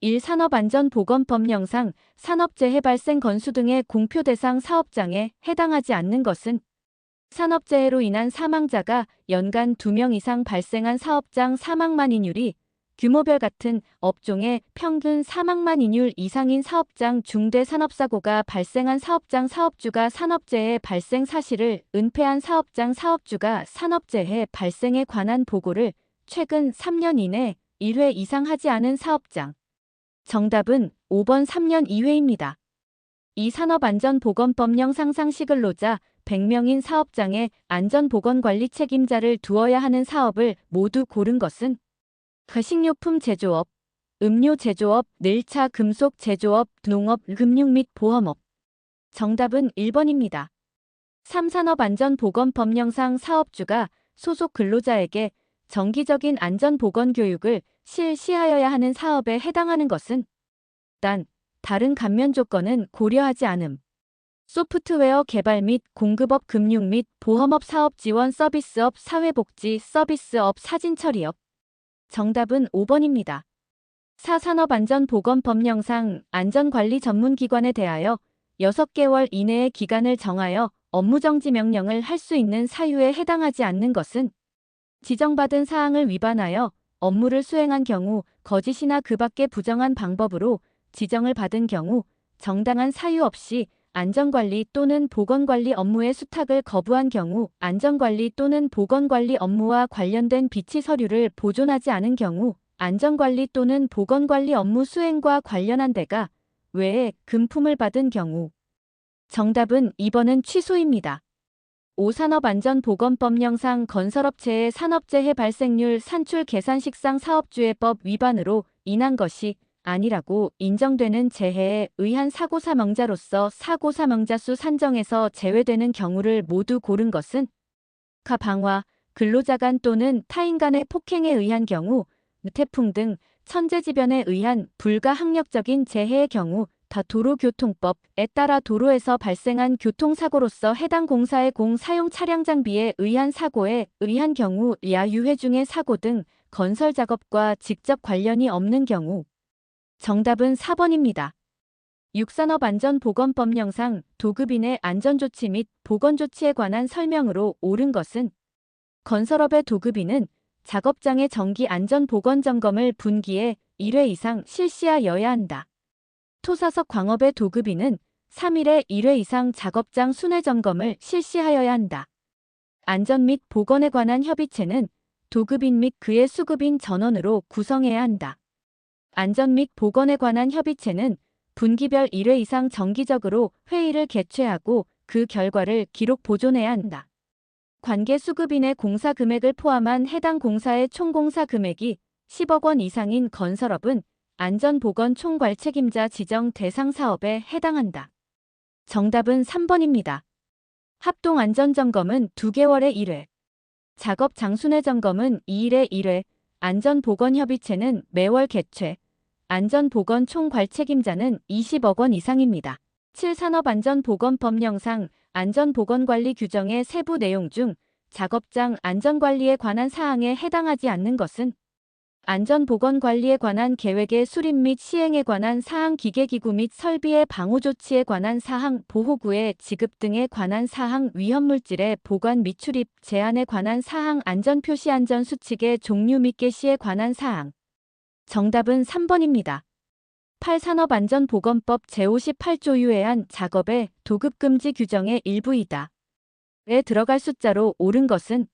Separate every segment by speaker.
Speaker 1: 1. 산업안전보건법령상 산업재해 발생 건수 등의 공표 대상 사업장에 해당하지 않는 것은 산업재해로 인한 사망자가 연간 2명 이상 발생한 사업장 사망만 인율이 규모별 같은 업종의 평균 사망만 인율 이상인 사업장 중대 산업사고가 발생한 사업장 사업주가 산업재해 발생 사실을 은폐한 사업장 사업주가 산업재해 발생에 관한 보고를 최근 3년 이내 1회 이상 하지 않은 사업장. 정답은 5번 3년 이회입니다. 이 산업안전보건법령 상상시 근로자 100명인 사업장에 안전보건관리 책임자를 두어야 하는 사업을 모두 고른 것은 식료품 제조업, 음료 제조업, 늘차 금속 제조업, 농업, 금융 및 보험업. 정답은 1번입니다. 3. 산업안전보건법령상 사업주가 소속 근로자에게 정기적인 안전보건교육을 실시하여야 하는 사업에 해당하는 것은 단, 다른 감면 조건은 고려하지 않음. 소프트웨어 개발 및 공급업 금융 및 보험업 사업 지원 서비스업 사회복지 서비스업 사진 처리업. 정답은 5번입니다. 4. 산업안전보건법령상 안전관리 전문기관에 대하여 6개월 이내의 기간을 정하여 업무정지 명령을 할 수 있는 사유에 해당하지 않는 것은 지정받은 사항을 위반하여 업무를 수행한 경우 거짓이나 그 밖의 부정한 방법으로 지정을 받은 경우 정당한 사유 없이 안전관리 또는 보건관리 업무의 수탁을 거부한 경우 안전관리 또는 보건관리 업무와 관련된 비치 서류를 보존하지 않은 경우 안전관리 또는 보건관리 업무 수행과 관련한 대가 외에 금품을 받은 경우. 정답은 2번은 취소입니다. 5. 산업안전보건법령상 건설업체의 산업재해 발생률 산출 계산식상 사업주의법 위반으로 인한 것이 아니라고 인정되는 재해에 의한 사고 사망자로서 사고 사망자 수 산정에서 제외되는 경우를 모두 고른 것은 가 방화, 근로자 간 또는 타인 간의 폭행에 의한 경우, 태풍 등 천재지변에 의한 불가항력적인 재해의 경우 다 도로교통법에 따라 도로에서 발생한 교통사고로서 해당 공사의 공사용 차량 장비에 의한 사고에 의한 경우 야유회 중의 사고 등 건설작업과 직접 관련이 없는 경우. 정답은 4번입니다. 6. 산업안전보건법령상 도급인의 안전조치 및 보건조치에 관한 설명으로 옳은 것은 건설업의 도급인은 작업장의 정기 안전보건점검을 분기에 1회 이상 실시하여야 한다. 토사석 광업의 도급인은 3일에 1회 이상 작업장 순회점검을 실시하여야 한다. 안전 및 보건에 관한 협의체는 도급인 및 그의 수급인 전원으로 구성해야 한다. 안전 및 보건에 관한 협의체는 분기별 1회 이상 정기적으로 회의를 개최하고 그 결과를 기록 보존해야 한다. 관계 수급인의 공사 금액을 포함한 해당 공사의 총 공사 금액이 10억 원 이상인 건설업은 안전보건 총괄책임자 지정 대상 사업에 해당한다. 정답은 3번입니다. 합동안전점검은 2개월에 1회, 작업 장순회 점검은 2일에 1회, 안전보건협의체는 매월 개최, 안전보건 총괄책임자는 20억 원 이상입니다. 7. 산업안전보건법령상 안전보건관리 규정의 세부 내용 중 작업장 안전관리에 관한 사항에 해당하지 않는 것은 안전보건관리에 관한 계획의 수립 및 시행에 관한 사항 기계기구 및 설비의 방호조치에 관한 사항 보호구의 지급 등에 관한 사항 위험물질의 보관 및 출입 제한에 관한 사항 안전표시 안전수칙의 종류 및 개시에 관한 사항. 정답은 3번입니다. 8. 산업안전보건법 제58조 유해한 작업의 도급금지 규정의 일부이다. 에 들어갈 숫자로 옳은 것은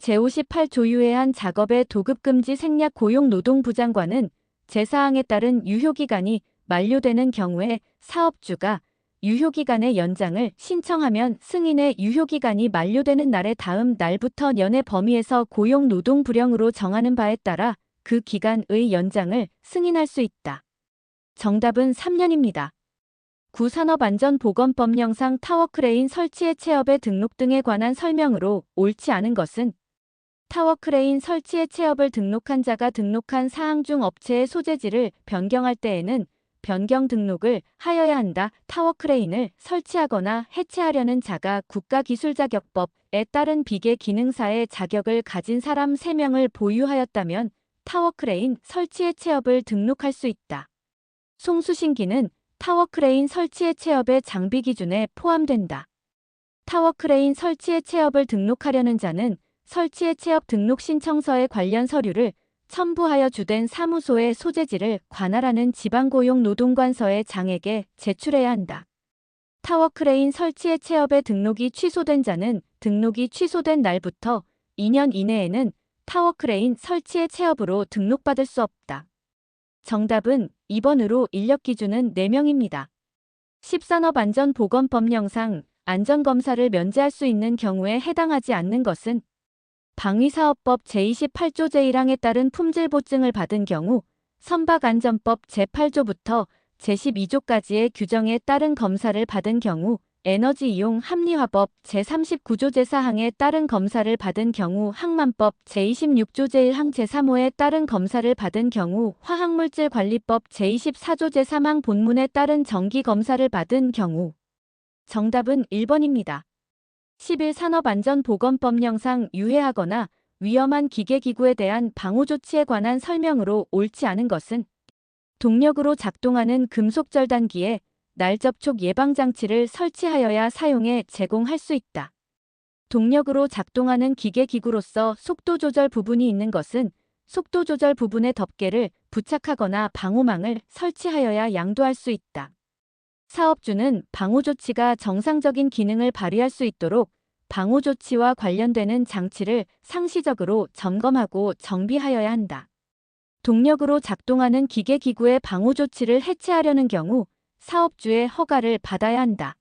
Speaker 1: 제58조 유해한 작업의 도급금지 생략 고용노동부장관은 제사항에 따른 유효기간이 만료되는 경우에 사업주가 유효기간의 연장을 신청하면 승인의 유효기간이 만료되는 날의 다음 날부터 년의 범위에서 고용노동부령으로 정하는 바에 따라 그 기간의 연장을 승인할 수 있다. 정답은 3년입니다. 9. 산업안전보건법령상 타워크레인 설치 해체업의 등록 등에 관한 설명으로 옳지 않은 것은 타워크레인 설치 해체업을 등록한 자가 등록한 사항 중 업체의 소재지를 변경할 때에는 변경 등록을 하여야 한다. 타워크레인을 설치하거나 해체하려는 자가 국가기술자격법에 따른 비계 기능사의 자격을 가진 사람 3명을 보유하였다면 타워크레인 설치 해체업을 등록할 수 있다. 송수신기는 타워크레인 설치의 체업의 장비 기준에 포함된다. 타워크레인 설치의 체업을 등록하려는 자는 설치의 체업 등록 신청서의 관련 서류를 첨부하여 주된 사무소의 소재지를 관할하는 지방고용노동관서의 장에게 제출해야 한다. 타워크레인 설치의 체업의 등록이 취소된 자는 등록이 취소된 날부터 2년 이내에는 타워크레인 설치의 체업으로 등록받을 수 없다. 정답은 2번으로 인력 기준은 4명입니다. 10산업안전보건법령상 안전검사를 면제할 수 있는 경우에 해당하지 않는 것은 방위사업법 제28조 제1항에 따른 품질보증을 받은 경우, 선박안전법 제8조부터 제12조까지의 규정에 따른 검사를 받은 경우, 에너지이용 합리화법 제39조 제4항에 따른 검사를 받은 경우, 항만법 제26조 제1항 제3호에 따른 검사를 받은 경우, 화학물질관리법 제24조 제3항 본문에 따른 정기검사를 받은 경우. 정답은 1번입니다. 11산업안전보건법령상 유해하거나 위험한 기계기구에 대한 방호조치에 관한 설명으로 옳지 않은 것은 동력으로 작동하는 금속절단기에 날접촉 예방장치를 설치하여야 사용해 제공할 수 있다. 동력으로 작동하는 기계기구로서 속도조절 부분이 있는 것은 속도조절 부분에 덮개를 부착하거나 방호망을 설치하여야 양도할 수 있다. 사업주는 방호조치가 정상적인 기능을 발휘할 수 있도록 방호조치와 관련되는 장치를 상시적으로 점검하고 정비하여야 한다. 동력으로 작동하는 기계기구의 방호조치를 해체하려는 경우 사업주의 허가를 받아야 한다.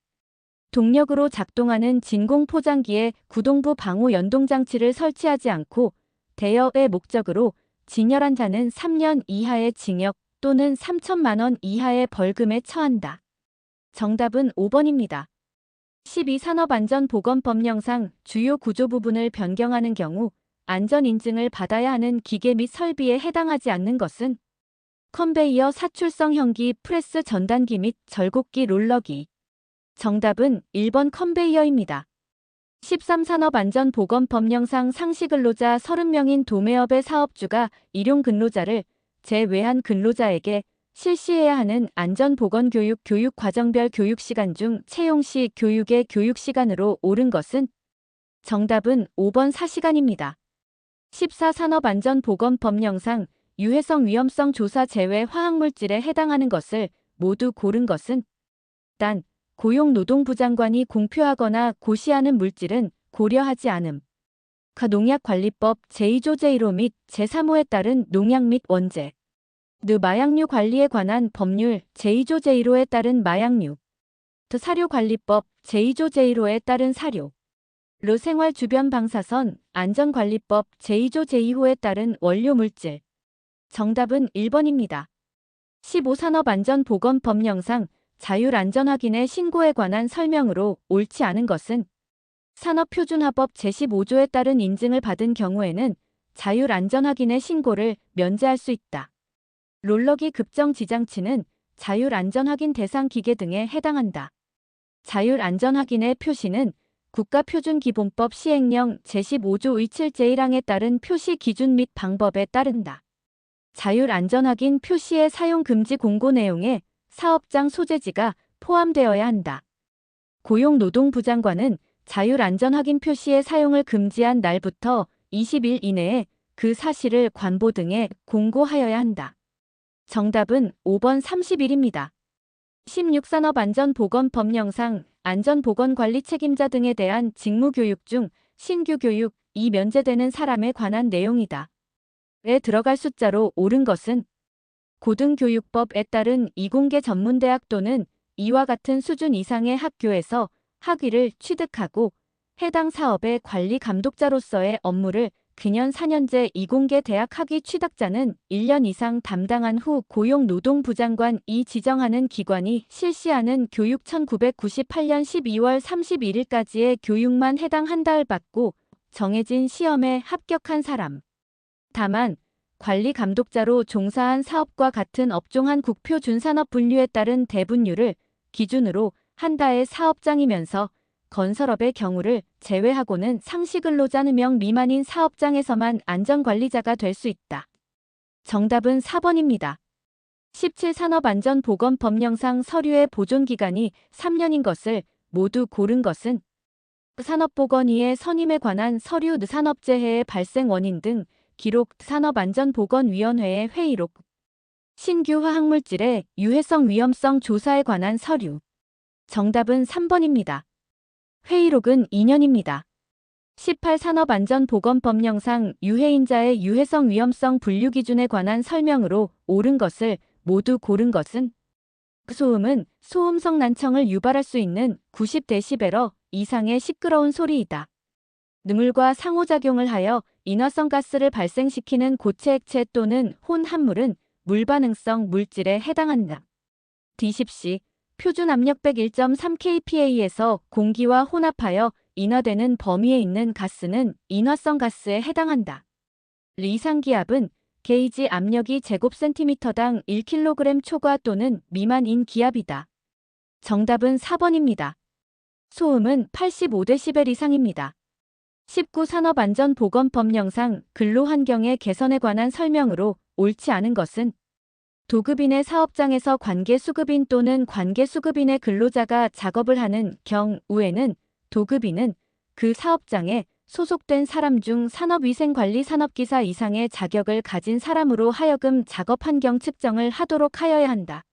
Speaker 1: 동력으로 작동하는 진공포장기에 구동부 방호 연동장치를 설치하지 않고 대여의 목적으로 진열한 자는 3년 이하의 징역 또는 3천만 원 이하의 벌금에 처한다. 정답은 5번입니다. 12산업안전보건법령상 주요 구조 부분을 변경하는 경우 안전인증을 받아야 하는 기계 및 설비에 해당하지 않는 것은 컨베이어 사출성형기 프레스 전단기 및 절곡기 롤러기. 정답은 1번 컨베이어입니다. 13산업안전보건법령상 상시근로자 30명인 도매업의 사업주가 일용근로자를 제외한 근로자에게 실시해야 하는 안전보건교육 교육과정별 교육시간 중 채용시 교육의 교육시간으로 옳은 것은 정답은 5번 4시간입니다. 14산업안전보건법령상 유해성 위험성 조사 제외 화학물질에 해당하는 것을 모두 고른 것은 단 고용노동부 장관이 공표하거나 고시하는 물질은 고려하지 않음. 농약관리법 제2조 제1호 및 제3호에 따른 농약 및 원재. 마약류 관리에 관한 법률 제2조 제1호에 따른 마약류. 사료관리법 제2조 제1호에 따른 사료. 생활 주변 방사선 안전관리법 제2조 제2호에 따른 원료물질. 정답은 1번입니다. 15산업안전보건법령상 자율안전확인의 신고에 관한 설명으로 옳지 않은 것은 산업표준화법 제15조에 따른 인증을 받은 경우에는 자율안전확인의 신고를 면제할 수 있다. 롤러기 급정지장치는 자율안전확인 대상 기계 등에 해당한다. 자율안전확인의 표시는 국가표준기본법 시행령 제15조 의7 제1항에 따른 표시 기준 및 방법에 따른다. 자율안전확인 표시의 사용 금지 공고 내용에 사업장 소재지가 포함되어야 한다. 고용노동부 장관은 자율안전확인 표시의 사용을 금지한 날부터 20일 이내에 그 사실을 관보 등에 공고하여야 한다. 정답은 5번 30일입니다. 16산업안전보건법령상 안전보건관리 책임자 등에 대한 직무교육 중 신규 교육이 면제되는 사람에 관한 내용이다. 에 들어갈 숫자로 옳은 것은 고등교육법에 따른 이공계 전문대학 또는 이와 같은 수준 이상의 학교에서 학위를 취득하고 해당 사업의 관리 감독자로서의 업무를 금년 4년제 이공계 대학 학위 취득자는 1년 이상 담당한 후 고용노동부 장관이 지정하는 기관이 실시하는 교육 1998년 12월 31일까지의 교육만 해당한다를 받고 정해진 시험에 합격한 사람. 다만 관리 감독자로 종사한 사업과 같은 업종 한 국표 준산업 분류에 따른 대분류를 기준으로 한다의 사업장이면서 건설업의 경우를 제외하고는 상시근로자 4명 미만인 사업장에서만 안전관리자가 될 수 있다. 정답은 4번입니다. 17 산업안전보건법령상 서류의 보존기간이 3년인 것을 모두 고른 것은 산업보건위의 선임에 관한 서류 산업재해의 발생 원인 등 기록 산업안전보건위원회의 회의록 신규 화학물질의 유해성 위험성 조사에 관한 서류 정답은 3번입니다. 회의록은 2년입니다. 18 산업안전보건법령상 유해인자의 유해성 위험성 분류 기준에 관한 설명으로 옳은 것을 모두 고른 것은 소음은 소음성 난청을 유발할 수 있는 90데시벨어 이상의 시끄러운 소리이다. 누물과 상호작용을 하여 인화성 가스를 발생시키는 고체 액체 또는 혼합물은 물반응성 물질에 해당한다. D10C 표준 압력 101.3 kPa에서 공기와 혼합하여 인화되는 범위에 있는 가스는 인화성 가스에 해당한다. 이상기압은 게이지 압력이 제곱센티미터당 1kg 초과 또는 미만인 기압이다. 정답은 4번입니다. 소음은 85데시벨 이상입니다. 19 산업안전보건법령상 근로환경의 개선에 관한 설명으로 옳지 않은 것은 도급인의 사업장에서 관계수급인 또는 관계수급인의 근로자가 작업을 하는 경우에는 도급인은 그 사업장에 소속된 사람 중 산업위생관리 산업기사 이상의 자격을 가진 사람으로 하여금 작업환경 측정을 하도록 하여야 한다.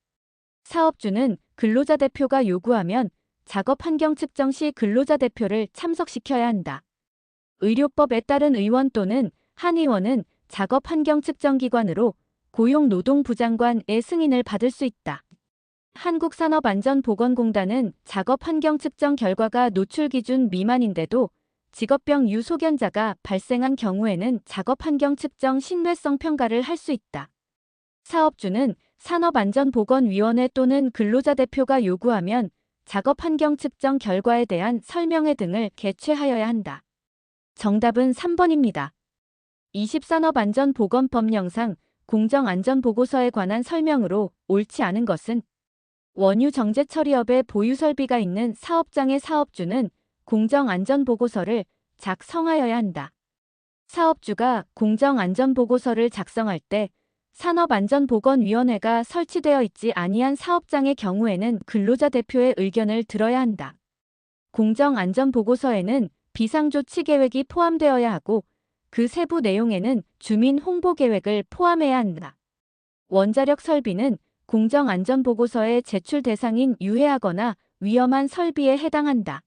Speaker 1: 사업주는 근로자 대표가 요구하면 작업환경 측정 시 근로자 대표를 참석시켜야 한다. 의료법에 따른 의원 또는 한의원은 작업환경 측정기관으로 고용노동부장관의 승인을 받을 수 있다. 한국산업안전보건공단은 작업환경 측정 결과가 노출 기준 미만인데도 직업병 유소견자가 발생한 경우에는 작업환경 측정 신뢰성 평가를 할 수 있다. 사업주는 산업안전보건위원회 또는 근로자 대표가 요구하면 작업환경 측정 결과에 대한 설명회 등을 개최하여야 한다. 정답은 3번입니다. 20 산업안전보건법령상 공정안전보고서에 관한 설명으로 옳지 않은 것은 원유 정제 처리업에 보유 설비가 있는 사업장의 사업주는 공정안전보고서를 작성하여야 한다. 사업주가 공정안전보고서를 작성할 때 산업안전보건위원회가 설치되어 있지 아니한 사업장의 경우에는 근로자 대표의 의견을 들어야 한다. 공정안전보고서에는 비상조치계획이 포함되어야 하고 그 세부 내용에는 주민 홍보계획을 포함해야 한다. 원자력 설비는 공정안전보고서의 제출 대상인 유해하거나 위험한 설비에 해당한다.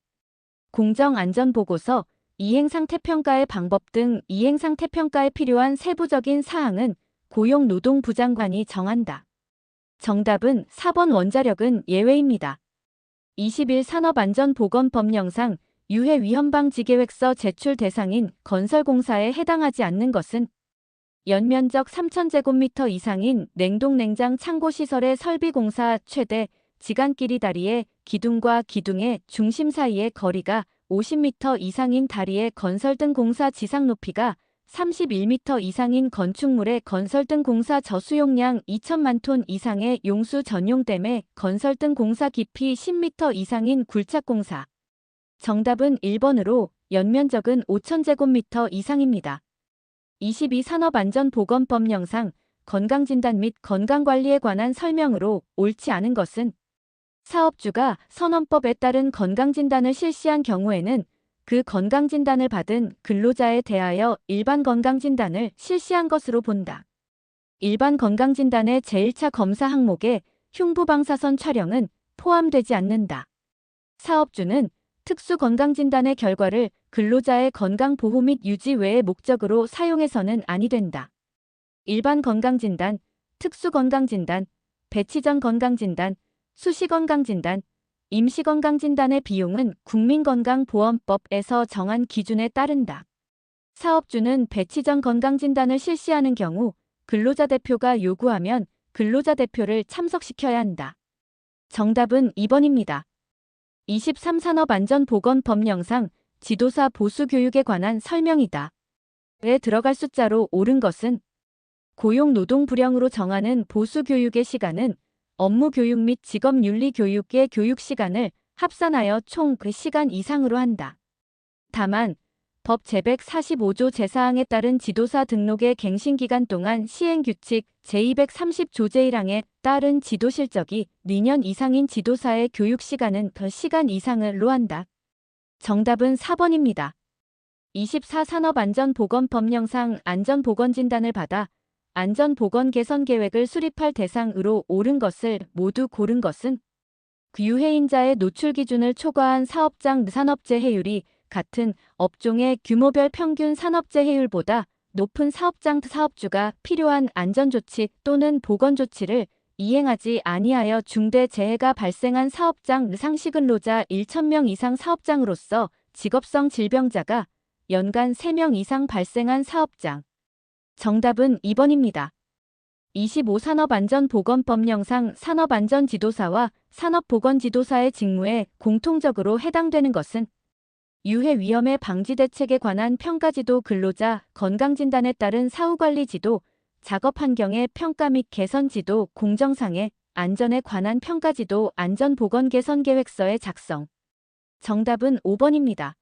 Speaker 1: 공정안전보고서, 이행상태평가의 방법 등 이행상태평가에 필요한 세부적인 사항은 고용노동부장관이 정한다. 정답은 4번 원자력은 예외입니다. 21 산업안전보건법령상 유해위험방지계획서 제출 대상인 건설공사에 해당하지 않는 것은 연면적 3,000제곱미터 이상인 냉동냉장 창고시설의 설비공사 최대 지간길이 다리의 기둥과 기둥의 중심 사이의 거리가 50m 이상인 다리의 건설 등 공사 지상 높이가 31m 이상인 건축물의 건설 등 공사 저수용량 2천만 톤 이상의 용수 전용댐의 건설 등 공사 깊이 10m 이상인 굴착공사. 정답은 1번으로 연면적은 5,000제곱미터 이상입니다. 22 산업안전보건법령상 건강진단 및 건강관리에 관한 설명으로 옳지 않은 것은 사업주가 선언법에 따른 건강진단을 실시한 경우에는 그 건강진단을 받은 근로자에 대하여 일반 건강진단을 실시한 것으로 본다. 일반 건강진단의 제1차 검사 항목에 흉부방사선 촬영은 포함되지 않는다. 사업주는 특수건강진단의 결과를 근로자의 건강보호 및 유지 외의 목적으로 사용해서는 아니 된다. 일반 건강진단, 특수건강진단, 배치전 건강진단, 수시건강진단, 임시건강진단의 비용은 국민건강보험법에서 정한 기준에 따른다. 사업주는 배치전 건강진단을 실시하는 경우 근로자 대표가 요구하면 근로자 대표를 참석시켜야 한다. 정답은 2번입니다. 23 산업안전보건법령상 지도사 보수교육에 관한 설명이다. 에 들어갈 숫자로 옳은 것은 고용노동부령으로 정하는 보수교육의 시간은 업무교육 및 직업윤리교육의 교육시간을 합산하여 총 그 시간 이상으로 한다. 다만 법 제145조 제4항에 따른 지도사 등록의 갱신기간 동안 시행규칙 제230조 제1항에 따른 지도 실적이 2년 이상인 지도사의 교육시간은 그 시간 이상으로 한다. 정답은 4번입니다. 24 산업안전보건법령상 안전보건진단을 받아 안전보건 개선 계획을 수립할 대상으로 옳은 것을 모두 고른 것은 유해인자의 노출 기준을 초과한 사업장 산업재해율이 같은 업종의 규모별 평균 산업재해율보다 높은 사업장 사업주가 필요한 안전조치 또는 보건조치를 이행하지 아니하여 중대재해가 발생한 사업장 상시근로자 1,000명 이상 사업장으로서 직업성 질병자가 연간 3명 이상 발생한 사업장. 정답은 2번입니다. 25 산업안전보건법령상 산업안전지도사와 산업보건지도사의 직무에 공통적으로 해당되는 것은 유해 위험의 방지 대책에 관한 평가지도, 근로자 건강진단에 따른 사후관리지도, 작업환경의 평가 및 개선지도, 공정상해 안전에 관한 평가지도, 안전보건 개선계획서의 작성. 정답은 5번입니다.